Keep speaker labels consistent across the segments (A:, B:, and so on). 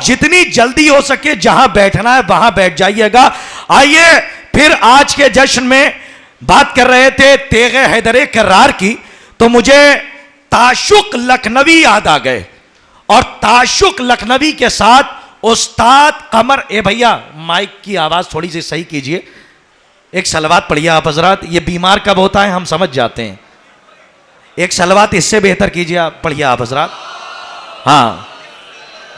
A: जितनी जल्दी हो सके जहां बैठना है वहां बैठ जाइएगा। आइए फिर आज के जश्न में बात कर रहे थे तेगे हैदर कर्रार की, तो मुझे ताशुक लखनवी याद आ गए, और ताशुक लखनवी के साथ उस्ताद कमर। ए भैया माइक की आवाज थोड़ी सी सही कीजिए, एक सलवात पढ़िए आप हजरात, ये बीमार कब होता है हम समझ जाते हैं। एक सलवात इससे बेहतर कीजिए आप, पढ़िए आप हजरात। हाँ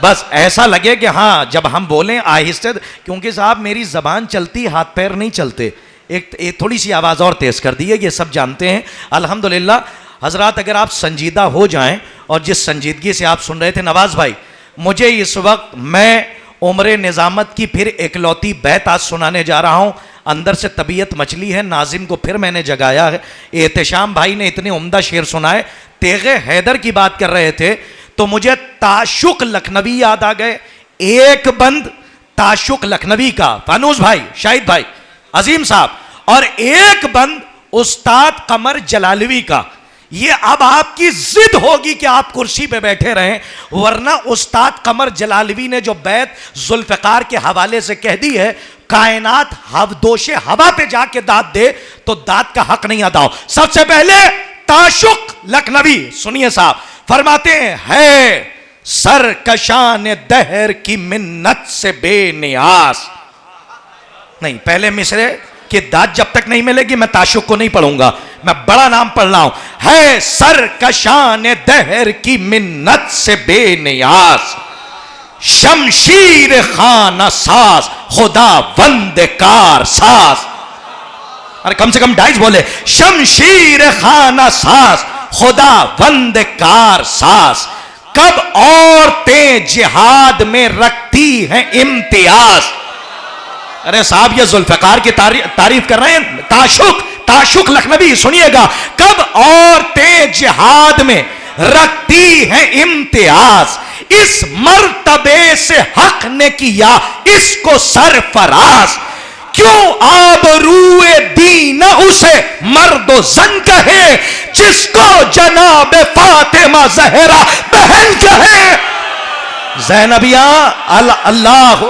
A: बस ऐसा लगे कि हाँ जब हम बोलें आहिस्ते, क्योंकि साहब मेरी जबान चलती हाथ पैर नहीं चलते। एक थोड़ी सी आवाज और तेज कर दी है, ये सब जानते हैं अल्हम्दुलिल्लाह। हजरात अगर आप संजीदा हो जाएं, और जिस संजीदगी से आप सुन रहे थे नवाज भाई, मुझे इस वक्त मैं उम्र निजामत की फिर एकलौती बैत आज सुनाने जा रहा हूं। अंदर से तबीयत मचली है, नाजिम को फिर मैंने जगाया है। एहतशाम भाई ने इतने उम्दा शेर सुनाए, तेगे हैदर की बात कर रहे थे तो मुझे ताशुक लखनवी याद आ गए। एक बंद ताशुक लखनवी का फानूस भाई, शाहिद भाई, अजीम साहब, और एक बंद उस्ताद कमर जलालवी का। ये अब आपकी जिद होगी कि आप कुर्सी पे बैठे रहें, वरना उस्ताद कमर जलालवी ने जो बैत जुल्फकार के हवाले से कह दी है, कायनात हवदोशे हवा पे जाके दाद दे तो दाद का हक नहीं अदा हो। सबसे पहले ताशुक लखनवी सुनिए साहब, फरमाते हैं है सरकशान दहर की मिन्नत से बेनियास। नहीं, पहले मिसरे कि दाद जब तक नहीं मिलेगी मैं ताशुक को नहीं पढ़ूंगा, मैं बड़ा नाम पढ़ रहा हूं। है सरकशान दहर की मिन्नत से बेनियास, शमशीर खाना सास खुदा वंदकार सास। अरे कम से कम डाइस बोले, शमशीर खाना सास खुदा वंदकार सास। कब औरतें जिहाद में रखती हैं इम्तियाज। अरे साहब ये जुल्फकार की तारीफ कर रहे हैं। ताशुक लखनवी सुनिएगा, कब औरतें जिहाद में रखती हैं इम्तियाज, इस मर्तबे से हक ने किया इसको सरफराज। क्यों आबरूए दीन उसे मर्दो जन कहे, जिसको जनाब फातिमा जहरा बहन कहे। ज़ैनबिया अल्लाह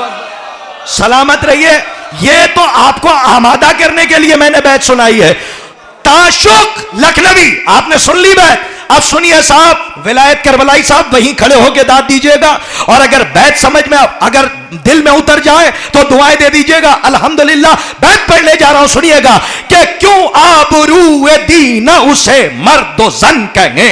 A: सलामत रहिए। ये तो आपको आमादा करने के लिए मैंने बैत सुनाई है। ताशुक लखनवी आपने सुन ली बैत, अब सुनिए साहब, विलायत करबलाई साहब वहीं खड़े होकर दाद दीजिएगा, और अगर बैत समझ में अगर दिल में उतर जाए तो दुआएं दे दीजिएगा। अल्हम्दुलिल्लाह बैत पढ़ने जा रहा हूं, सुनिएगा कि क्यों आबरूए दीन उसे मर्दो जन कहे,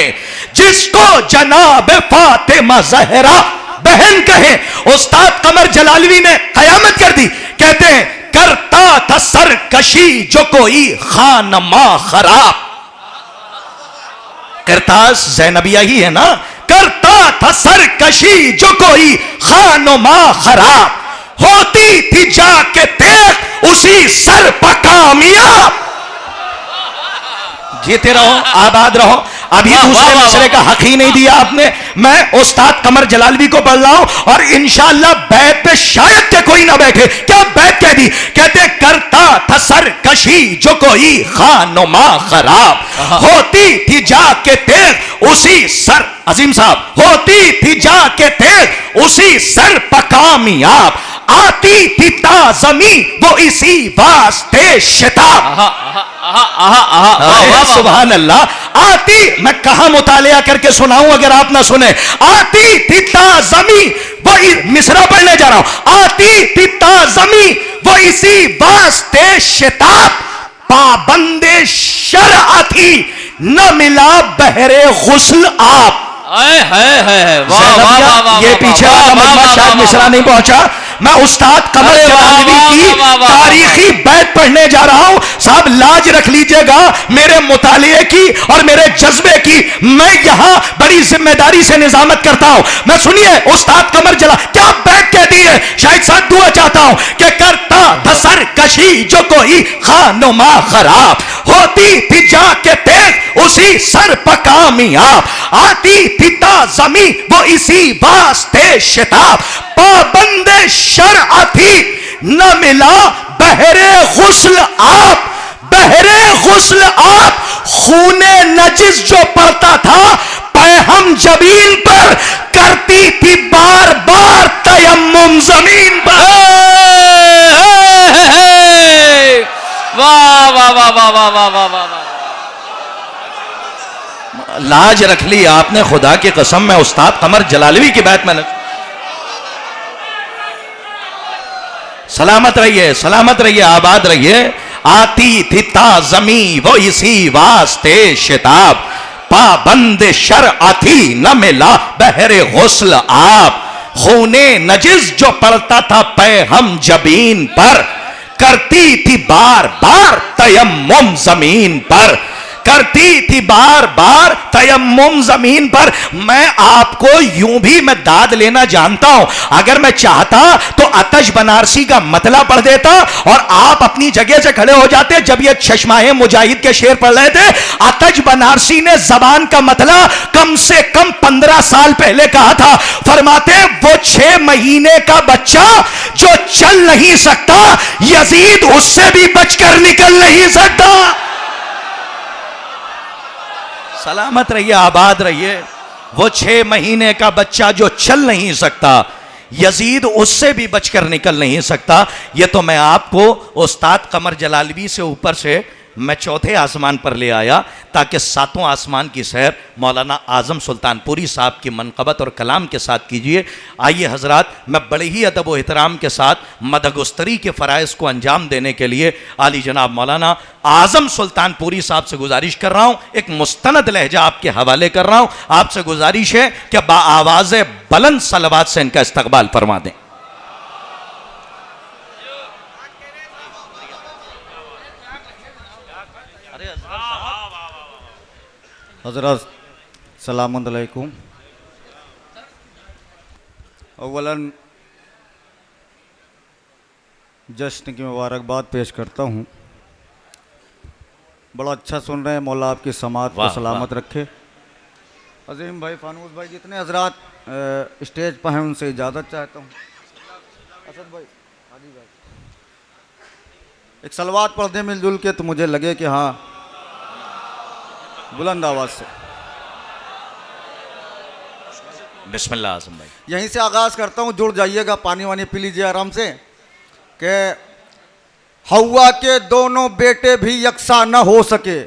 A: जिसको जनाब फातिमा जहरा बहन कहे। उस्ताद कमर जलालवी ने कयामत कर दी, कहते हैं करता था सरकशी जो कोई खानमा खराब। करतास ज़ैनबिया ही है ना। करता था सरकशी जो कोई खानमा खराब, होती थी जाके देख उसी सर पर कामयाब। जीते रहो, आबाद रहो। अभी दूसरे मसले का हक ही नहीं दिया आपने। मैं उस्ताद कमर जलालवी को पढ़ रहा हूं, और इंशाअल्लाह बैत पे शायद के कोई ना बैठे। क्या बैत कह दी, कहते करता था सरकशी जो कोई खानुमा खराब, होती थी जाके तेज उसी सर, अजीम साहब, होती थी जाके तेज उसी सर पर कामयाब, आती थी ताज़मी वो इसी वास्ते शिताब। सुभान अल्लाह। आती, मैं कहां मुतालिया करके सुनाऊं अगर आप ना सुने। आती थी ताज़मी वो, मिसरा पढ़ने जा रहा हूं। आती थी ताज़मी वो इसी वास्ते शिताब, पाबंदे शरअ थी न मिला बहरे गुस्ल आप। ये पीछे वाला मजमा शायद मिसरा नहीं पहुंचा। मैं उस्ताद कमर जलालवी की तारीखी बैत पढ़ने जा रहा हूं। साहब लाज रख लीजिएगा मेरे मुतालिए की और मेरे जज्बे की। मैं यहां बड़ी जिम्मेदारी से निजामत करता हूं। मैं सुनिए उस्ताद कमर जला क्या बैत कहती है, शायद साथ दुआ चाहता हूं कि करता था सरकशी जो कोई खानुमा खराब, होती थी जाके तेज उसी सर पर कामयाब, आती थी ताज़मी वो इसी वास्ते शिताब, पाबंदे शरअ थी न मिला बहरे गुस्ल आप। बहरे गुस्ल आप, खूने नजिस जो पड़ता था पैहम जबीन पर, करती थी बार बार तयम जमीन पर।
B: वाह वाह वाह वाह वाह वाह वाह वाह।
A: लाज रख ली आपने, खुदा की कसम में उस्ताद कमर जलालवी की बात मैंने। सलामत रहिए, आबाद रहिए। आती थी ताज़मी वो इसी वास्ते शिताब, पाबंद शर आती न मिला बहरे गुस्ल आप। खूने नजिस जो पड़ता था पे हम जबीन पर, करती थी बार बार तयम्मुम जमीन पर, करती थी बार बार तयम्मुम जमीन पर। मैं आपको यूं भी मैं दाद लेना जानता हूं, अगर मैं चाहता तो आतश बनारसी का मतला पढ़ देता और आप अपनी जगह से खड़े हो जाते। जब ये चश्माए मुजाहिद के शेर पढ़ रहे थे, आतश बनारसी ने जबान का मतला कम से कम 15 साल पहले कहा था। फरमाते वो 6 महीने का बच्चा जो चल नहीं सकता, यजीद उससे भी बचकर निकल नहीं सकता। सलामत रहिए, आबाद रहिए। वो 6 महीने का बच्चा जो चल नहीं सकता, यजीद उससे भी बचकर निकल नहीं सकता। ये तो मैं आपको उस्ताद कमर जलालवी से ऊपर से मैं चौथे आसमान पर ले आया, ताकि 7वां आसमान की सैर मौलाना आजम सुल्तानपुरी साहब की मनक़बत और कलाम के साथ कीजिए। आइए हजरात, मैं बड़े ही अदब व एहतराम के साथ मदगुस्तरी के फ़राइज़ को अंजाम देने के लिए आली जनाब मौलाना आजम सुल्तानपुरी साहब से गुजारिश कर रहा हूँ। एक मुस्तनद लहजा आपके हवाले कर रहा हूँ। आपसे गुजारिश है कि बाआवाज़ बुलंद सलवात से इनका इस्तकबाल फरमा दें।
C: हज़रत सलामुन अलैकुम। अव्वलन जश्न की मुबारकबाद पेश करता हूँ। बड़ा अच्छा सुन रहे हैं, मौला आपकी समात को सलामत रखे। अजीम भाई, फानूस भाई, जितने हजरात स्टेज पर हैं उनसे इजाज़त चाहता हूँ। असद भाई, हाजी भाई, एक सलवात पढ़ दें मिलजुल के, तो मुझे लगे कि हाँ, बुलंद आवाज से।
A: बिस्मिल्लाह आज़म भाई।
C: यहीं से आगाज करता हूँ, जुड़ जाइएगा, पानी वानी पी लीजिए आराम से। कि हव्वा के दोनों बेटे भी यकसा न हो सके।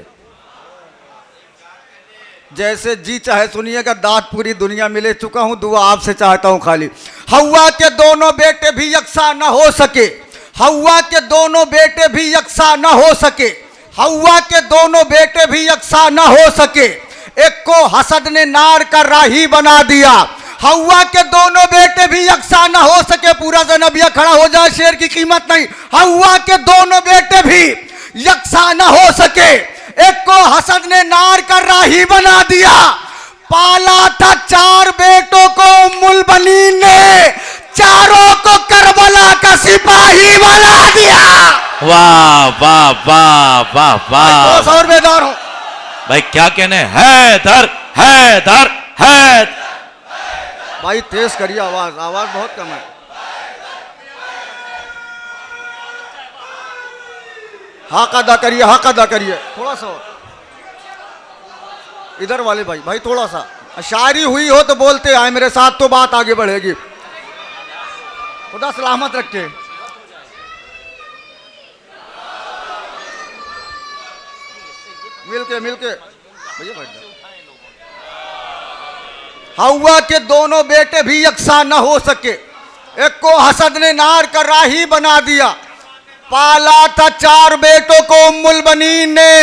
C: जैसे जी चाहे सुनिएगा, दाद पूरी दुनिया में ले चुका हूँ, दुआ आपसे चाहता हूँ खाली। हव्वा के दोनों बेटे भी यकसा न हो सके, हव्वा के दोनों बेटे भी यकसा न हो सके, हव्वा के दोनों बेटे भी यकसा न हो सके। एक को हसद ने नार का राही बना दिया। हव्वा के दोनों बेटे भी यकसा न हो सके। पूरा ज़नबिया खड़ा हो जाए, शेर की कीमत नहीं। हव्वा के दोनों बेटे भी यकसा न हो सके। एक को हसद ने नार का राही बना दिया। पाला था 4 बेटों को उम्मुल बनीन ने, चारों को करबला का सिपाही बना दिया।
A: वाह वाह वाह वाह वाह।
C: और बेदार हो
A: भाई, क्या कहने, हैदर हैदर हैदर।
C: भाई तेज करिए आवाज, आवाज बहुत कम है। हक अदा करिए, हक अदा करिए, थोड़ा सा और। इधर वाले भाई, भाई थोड़ा सा शायरी हुई हो तो बोलते आए मेरे साथ, तो बात आगे बढ़ेगी। खुदा सलामत रखे। मिलके मिलके भैया बैठ जाओ। हव्वा के दोनों बेटे भी यकसा न हो सके। एक को हसद ने नार का राही बना दिया। पाला था 4 बेटों को उम्मुल बनीन ने,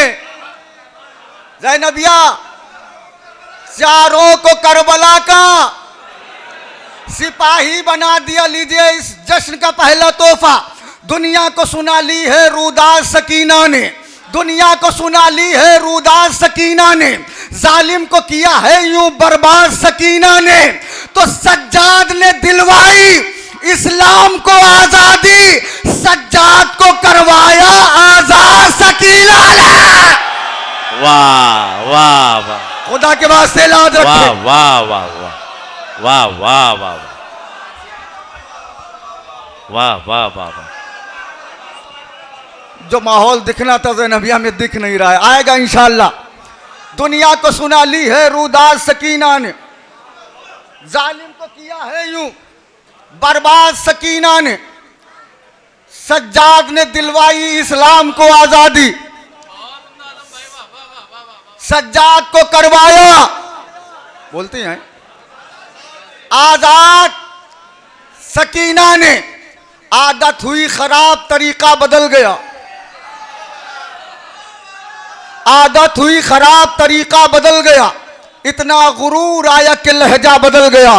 C: ज़ैनबिया, चारों को करबला का सिपाही बना दिया। लीजिए इस जश्न का पहला तोहफा। दुनिया को सुना ली है रूदास सकीना ने, दुनिया को सुना ली है रूदास सकीना ने, जालिम को किया है यूं बर्बाद सकीना ने। तो सज्जाद ने दिलवाई इस्लाम को आजादी, सज्जाद को करवाया आजाद सकीना ने।
A: वाह वाह वाह।
C: खुदा के वास्ते याद रखें।
A: वाह वाह वाह वाह वाह वाह वाह वाह वाह वाह वाह।
C: जो माहौल दिखना था ज़ैनबिया में दिख नहीं रहा है, आएगा इंशाअल्लाह। दुनिया को सुना ली है रूदास सकीना ने, जालिम को किया है यूं बर्बाद सकीना ने, सज्जाद ने दिलवाई इस्लाम को आजादी, सज्जाद को करवाया, बोलते हैं आजाद सकीना ने, आदत हुई खराब तरीका बदल गया, आदत हुई खराब तरीका बदल गया, इतना गुरूर आया कि लहजा बदल गया,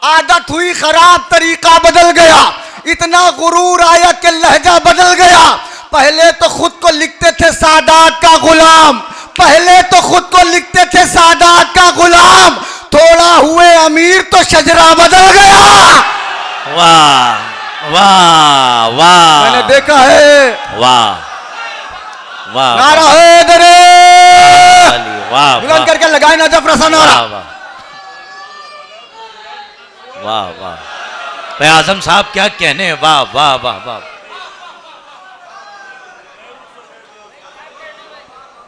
C: आदत हुई खराब तरीका बदल गया, इतना गुरूर आया कि लहजा बदल गया। पहले तो खुद को लिखते थे सादात का गुलाम, पहले तो खुद को लिखते थे सादात का गुलाम, थोड़ा हुए अमीर तो शजरा बदल गया।
B: वाह वाह वाह,
C: मैंने देखा है।
B: वाह वाह,
C: नारा है दरे,
B: वाह
C: बुलंद करके लगाए नजफ रसा नारा।
B: वाह वाह, भाई आजम साहब क्या कहने हैं, वाह वाह वाह वाह।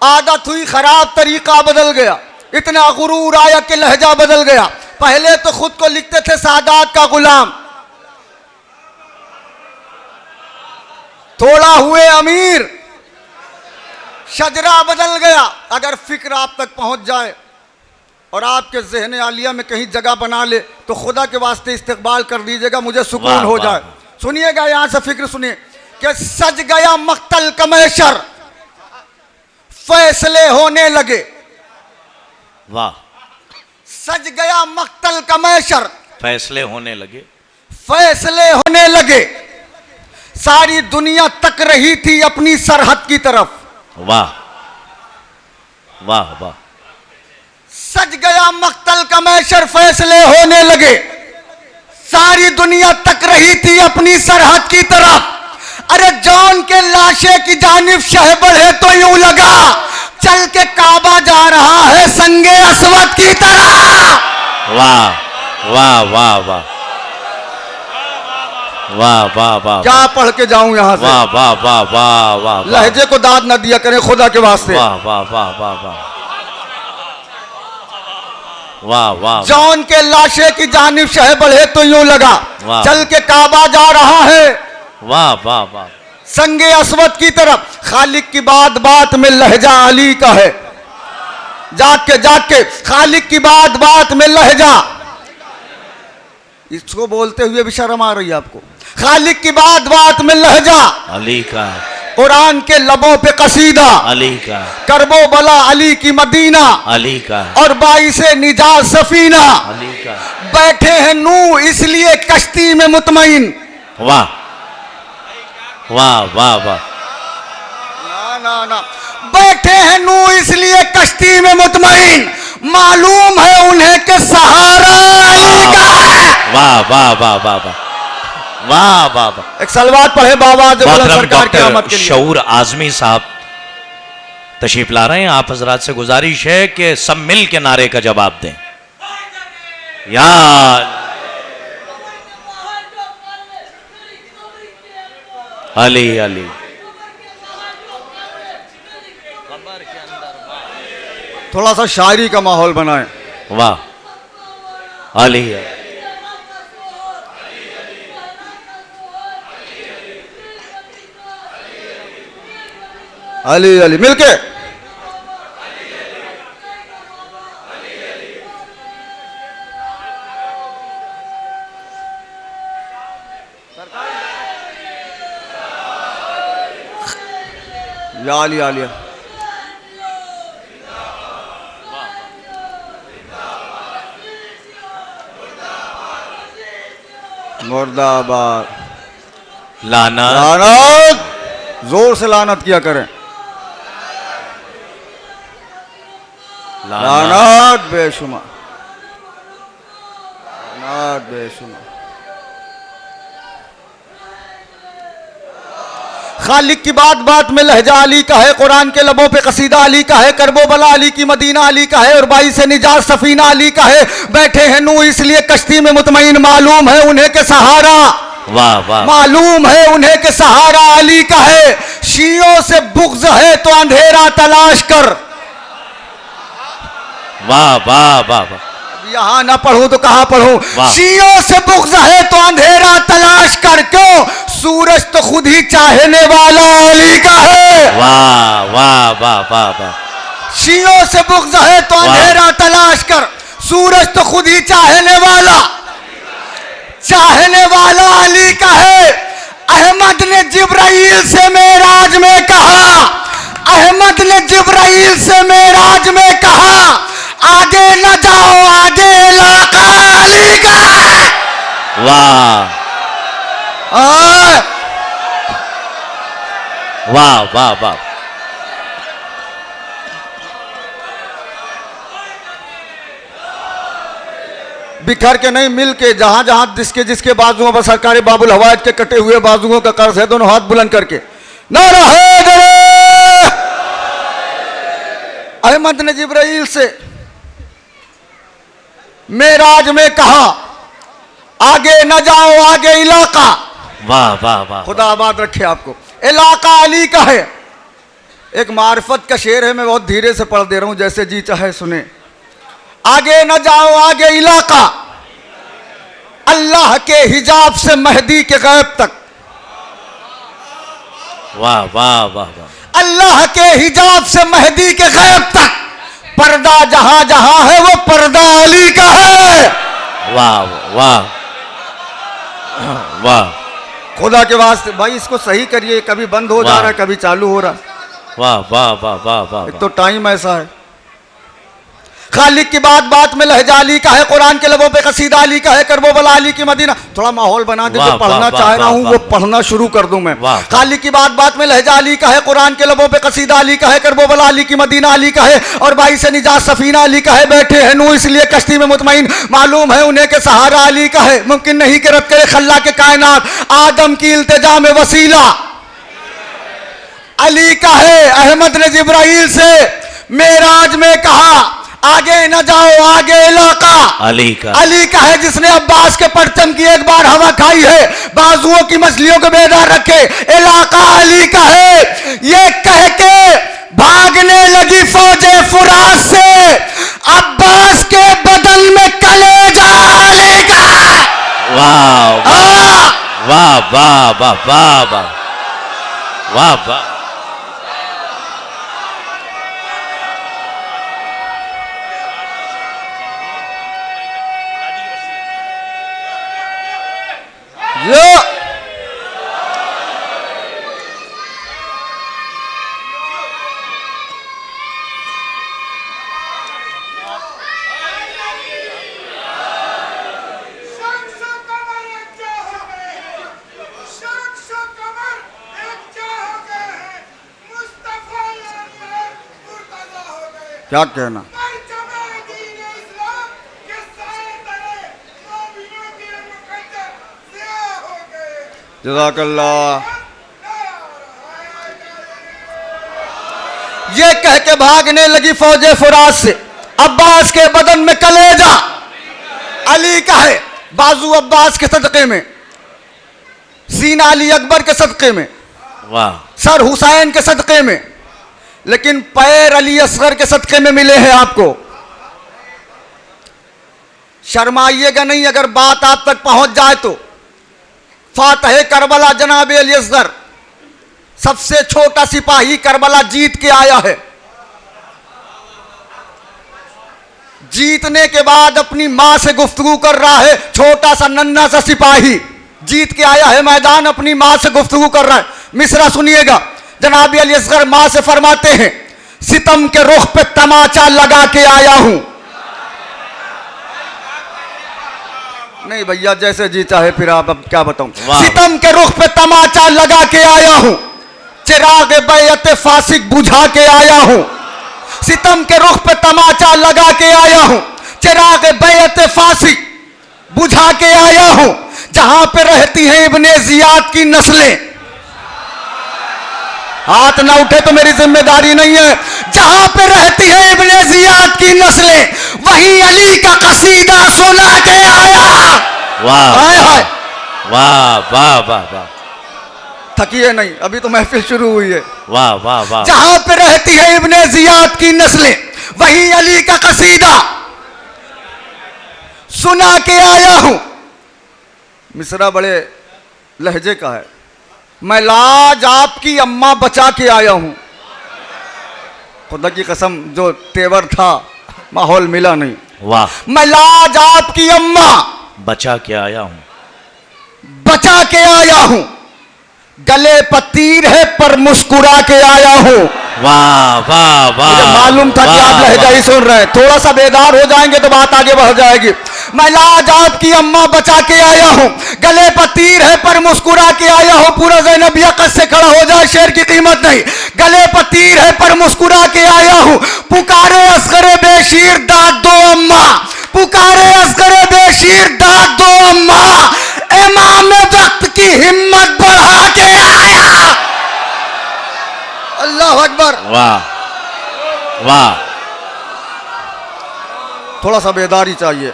C: आदत हुई खराब तरीका बदल गया, इतना गुरूर आया कि लहजा बदल गया। पहले तो खुद को लिखते थे सादात का गुलाम, थोड़ा हुए अमीर शजरा बदल गया। अगर फिक्र आप तक पहुंच जाए और आपके ज़हन आलिया में कहीं जगह बना ले तो खुदा के वास्ते इस्तकबाल कर दीजिएगा, मुझे सुकून हो जाए। सुनिएगा यहां से फिक्र सुनिए कि सज गया मक्तल कमैशर, फैसले होने लगे।
B: वाह,
C: सज गया मक्तल कमैशर,
B: फैसले होने लगे,
C: फैसले होने लगे। सारी दुनिया तक रही थी अपनी सरहद की तरफ।
B: वाह वाह वाह,
C: सज गया मक्तल कमैशर, फैसले होने लगे। सारी दुनिया तक रही थी अपनी सरहद की तरफ। अरे जौन के लाशे की जानिब शह बढ़े तो यूं लगा चल के काबा जा रहा है संगे असवद की तरह।
B: वाह वाह वाह वाह वाह वाह वाह,
C: क्या पढ़ के जाऊं यहां से?
B: वाह वाह वाह वाह वाह,
C: लहजे को दाद न दिया करें खुदा के वास्ते।
B: वाह वाह वाह वाह वाह वाह वाह,
C: जौन के लाशे की जानिब शह बढ़े तो यूं लगा चल के काबा जा रहा है
B: वाह वाह वाह,
C: संगे असवद की तरफ। खालिक की बात बात में लहजा अली का है, जाग के खालिक की बात बात में लहजा, इसको बोलते हुए भी शर्म आ रही है आपको। खालिक की बात बात में लहजा
B: अली का है,
C: कुरान के लबों पे कसीदा
B: अली का है,
C: करबो बला अली की मदीना,
B: अली का है,
C: और बाइसे निजात सफीना,
B: अली का है।
C: बैठे हैं नू इसलिए कश्ती में मुतमईन।
B: वाह वाह वाह वाह,
C: ना ना ना, बैठे हैं नू इसलिए कश्ती में मुतमईन, मालूम है उन्हें कि सहारा अली का है।
B: वाह वाह वाह वाह वाह वाह वाह वाह।
C: एक सलवात पढ़े बाबा सरकार की आमद के लिए।
B: शऊर आजमी साहब तशरीफ ला रहे हैं, आप हजरात से गुजारिश है कि सब मिल के नारे का जवाब दें। यार अली अली,
C: थोड़ा सा शायरी का माहौल बनाएं।
B: वाह अली है,
C: अली अली मिलके। या अली आलिया, मुर्दाबाद,
B: लाना
C: लानत, जोर से लानत किया करें। लानत बेशुमार, लानत बेशुमार। खालिक की बात बात में लहजा अली का है, कुरान के लबों पे कसीदा अली का है, करबो बला अली की मदीना अली का है, और बाई से निजात सफीना अली का है। बैठे हैं नू इसलिए कश्ती में मुतमईन, मालूम है उन्हें के सहारा,
B: वाह वाह,
C: मालूम है उन्हें के सहारा अली का है। शियों से बुग़्ज़ है तो अंधेरा तलाश कर।
B: वाह वाह वाह वाह,
C: यहाँ ना पढ़ूं तो कहाँ पढ़ूं।
B: वाह।
C: शियों से बुग़्ज़ है तो अंधेरा तलाश कर क्यों, सूरज तो खुद ही चाहने वाला अली का है।
B: वाह वाह वाह वाह वाह।
C: शियों से बुग़्ज़ है तो
B: वाह।
C: अंधेरा तलाश कर, सूरज तो खुद ही चाहने वाला अली का है। अहमद ने जिब्राइल से मेराज में कहा, अहमद ने जिब्राइल से मेराज में कहा, आगे न जाओ आगे इलाका अली का है।
B: वाह वाह वाह वाह।
C: बिखर के नहीं, मिल के, जहां जहां जिसके जिसके बाजुओं पर सरकारी बाबुल हवाज के कटे हुए बाजुओं का कर्ज है, दोनों हाथ बुलंद करके नारा हैदर। अहमद ने जिब्राइल से मेराज में कहा, आगे न जाओ आगे इलाका।
B: वाह वाह वाह।
C: खुदा आबाद रखे आपको। इलाका अली का है। एक मार्फत का शेर है, मैं बहुत धीरे से पढ़ दे रहा हूं, जैसे जी चाहे सुने। आगे न जाओ आगे इलाका, अल्लाह के हिजाब से महदी के गैब तक।
B: वाह वाह वाह वाह।
C: अल्लाह के हिजाब से महदी के गैब तक, पर्दा जहां जहां है वो पर्दा अली का है।
B: वाह वाह वाह।
C: खुदा के वास्ते भाई इसको सही करिए, कभी बंद हो जा रहा है कभी चालू हो रहा है।
B: वाह वाह वाह वाह वाह।
C: एक तो टाइम ऐसा है। खालिक की बात बात में लहजा अली का है, कुरान के लबों पे कसीदा अली का है, करबो बला अली की मदीना। थोड़ा माहौल बना दे, जो पढ़ना चाह रहा हूं वो पढ़ना शुरू कर दूं मैं। खालिक की बात बात में लहजा अली का है, कुरान के लबों पे कसीदा अली का है, करबो बला अली की मदीना अली का है, और भाई से निजात सफीना अली का है। बैठे हैं नू इसलिए कश्ती में मुतमईन, मालूम है उन्हें के सहारा अली का है। मुमकिन नहीं कि रब करे खल्ला के कायनात, आदम की इल्तिजा में वसीला अली का है। अहमद ने जिब्राइल से मेराज में कहा, आगे न जाओ आगे इलाका
B: अली का
C: है। जिसने अब्बास के परचम की एक बार हवा खाई है, बाजुओं की मछलियों को बेदार रखे, इलाका अली का है। ये कह के भागने लगी फौजे फुरात से, अब्बास के बदन में कलेजा अली का।
B: वाह वाह वाह वाह वाह वाह वाह वाह।
C: क्या कहना। जज़ाकल्लाह। ये कह के भागने लगी फौजे फुरात से, अब्बास के बदन में कलेजा अली का है। बाजू अब्बास के सदक़े में, सीना अली अकबर के सदक़े में,
B: वाह।
C: सर हुसैन के सदक़े में, लेकिन पैर अली असगर के सदक़े में मिले हैं आपको। शर्माइएगा नहीं अगर बात आप तक पहुंच जाए तो। फातह करबला जनाब अली असगर, सबसे छोटा सिपाही करबला जीत के आया है। जीतने के बाद अपनी मां से गुफ्तगू कर रहा है, छोटा सा नन्हा सा सिपाही जीत के आया है मैदान, अपनी मां से गुफ्तगू कर रहा है। मिसरा सुनिएगा, जनाब अली असगर मां से फरमाते हैं, सितम के रुख पे तमाचा लगा के आया हूं। नहीं भैया जैसे जी चाहे, फिर आप अब क्या बताऊं। सितम के रुख पे तमाचा लगा के आया हूं, चिराग बैयत फासिक बुझा के आया हूं। सितम के रुख पे तमाचा लगा के आया हूं, चिराग बैयत फासिक बुझा के आया हूं। जहां पे रहती हैं इब्ने जियाद की नस्लें, हाथ ना उठे तो मेरी जिम्मेदारी नहीं है। जहां पे रहती है इब्ने जियाद की नस्लें, वहीं अली का कसीदा सुना के आया।
B: वाह
C: हाय
B: वाह वाह वाह वाह।
C: थकिए नहीं, अभी तो महफिल शुरू हुई है।
B: वाह वाह वाह।
C: जहां पे रहती है इब्ने जियाद की नस्लें, वहीं अली का कसीदा सुना के आया हूं। मिसरा बड़े लहजे का है। मैं लाज आपकी अम्मा बचा के आया हूं। खुदा की कसम, जो तेवर था माहौल मिला नहीं।
B: वाह,
C: मैं लाज आपकी अम्मा
B: बचा के आया हूं।
C: बचा के आया हूं। गले पर तीर है पर मुस्कुरा के आया हूं।
B: वाह वाह वाह,
C: मुझे मालूम था कि आप लहजा ही सुन रहे हैं। थोड़ा सा बेदार हो जाएंगे तो बात आगे बढ़ जाएगी। मैं लाज आपकी अम्मा बचा के आया हूं। गले पर तीर है पर मुस्कुरा के आया हूं। पूरा ज़ैनबिया कस से खड़ा हो जाए, शेर की कीमत नहीं। गले पर तीर है पर मुस्कुरा के आया हूं। पुकारे असगरे बेशीर दाद दो अम्मा। पुकारे असगरे बेशीर दाद दो अम्मा। इमाम वक्त की हिम्मत बढ़ा के आया। अल्लाह अकबर।
B: वाह वाह,
C: थोड़ा सा बेदारी चाहिए।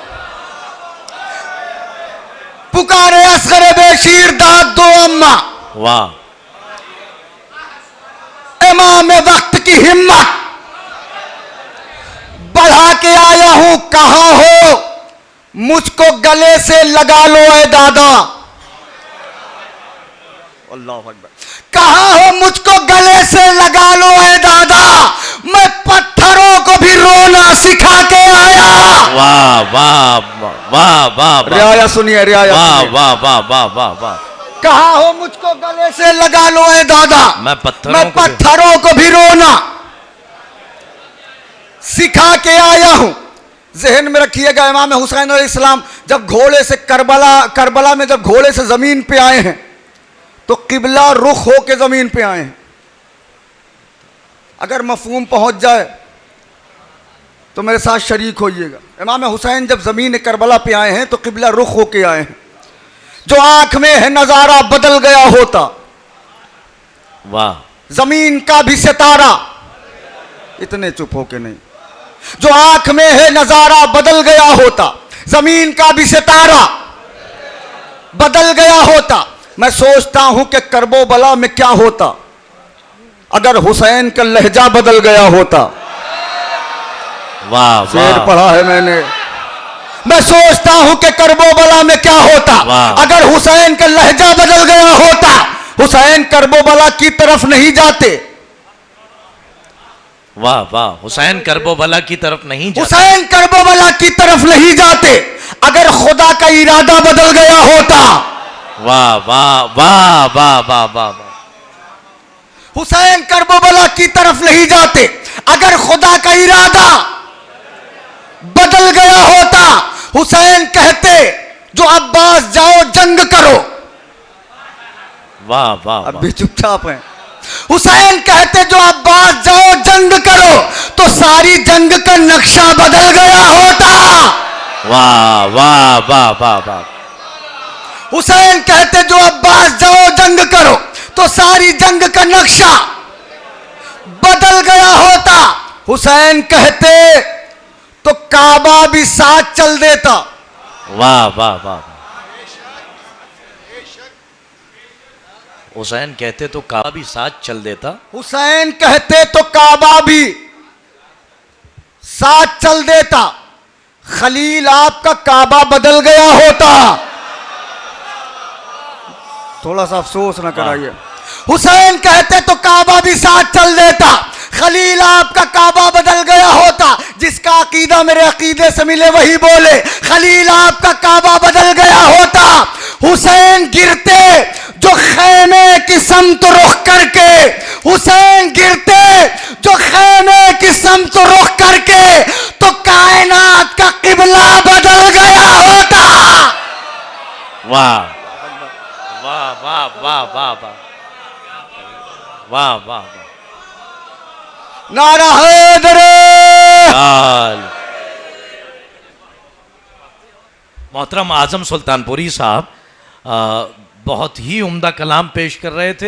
C: पुकारे असगरे बेशीर दाद दो अम्मा।
B: वाह,
C: इमाम वक्त की हिम्मत बढ़ा के आया हूं। कहां हो मुझको गले से लगा लो ए दादा। अल्लाह अकबर। कहां हो मुझको गले से लगा लो ए दादा। मैं पत्थरों को भी रोना सिखा के आया।
B: वाह वाह वाह वाह,
C: रियाया सुनिए, रियाया
B: वाह
C: सुनिए।
B: वाह वाह वाह वाह वाह।
C: कहां हो मुझको गले से लगा लो ए दादा।
B: मैं
C: मैं पत्थरों को भी रोना सिखा के आया हूं। जहन में रखिएगा, इमाम हुसैन अलैहिस्सलाम जब घोड़े से करबला में जब घोड़े से जमीन पे आए हैं तो किबला रुख हो के जमीन पे आए हैं। अगर मफहूम पहुंच जाए तो मेरे साथ शरीक होइएगा। इमाम हुसैन जब जमीन करबला पे आए हैं तो किबला रुख हो के आए हैं। जो आंख में है नजारा बदल गया होता।
B: वाह,
C: जमीन का भी सितारा, इतने चुप हो के नहीं। जो आंख में है नजारा बदल गया होता। जमीन का भी सितारा बदल गया होता। मैं सोचता हूं कि करबो बला में क्या होता अगर हुसैन का लहजा बदल गया होता।
B: वाह
C: शेर
B: वाह,
C: पढ़ा है मैंने। मैं सोचता हूं कि करबो बला में क्या होता अगर हुसैन का लहजा बदल गया होता। हुसैन करबो बला की तरफ नहीं जाते।
B: वाह वाह, हुसैन करबोबला की तरफ नहीं जाते।
C: हुसैन करबला की तरफ नहीं जाते अगर खुदा का इरादा बदल गया होता।
B: वाह वाह वाह वाह वाह वाह,
C: हुसैन करबला की तरफ नहीं जाते अगर खुदा का इरादा बदल गया होता। हुसैन कहते जो अब्बास जाओ जंग करो।
B: वाह वाह,
C: अब भी चुपचाप हैं। हुसैन कहते जो अब्बास जाओ जंग करो तो सारी जंग का नक्शा बदल गया होता।
B: वाह वाह वाह वाह वाह,
C: हुसैन कहते जो अब्बास जाओ जंग करो तो सारी जंग का नक्शा बदल गया होता। हुसैन कहते तो काबा भी साथ चल देता।
B: वाह वाह वाह, हुसैन कहते तो काबा भी साथ चल देता।
C: हुसैन कहते तो काबा भी साथ चल देता। खलील आपका काबा बदल गया होता। थोड़ा सा अफसोस ना कराइए। हुसैन कहते तो काबा भी साथ चल देता। खलील आपका काबा बदल गया होता। जिसका अकीदा मेरे अकीदे से मिले वही बोले। खलील आपका काबा बदल गया होता। हुसैन गिरते जो खैमे की समत रुख करके। हुसैन गिरते जो खैमे की समत रुख करके तो कायनात का किबला बदल गया होता।
B: वाह वाह वाह वाह वाह वाह वाह वाह,
C: नारा हैदर।
B: मोहतरम आजम सुल्तानपुरी साहब बहुत ही उम्दा कलाम पेश कर रहे थे।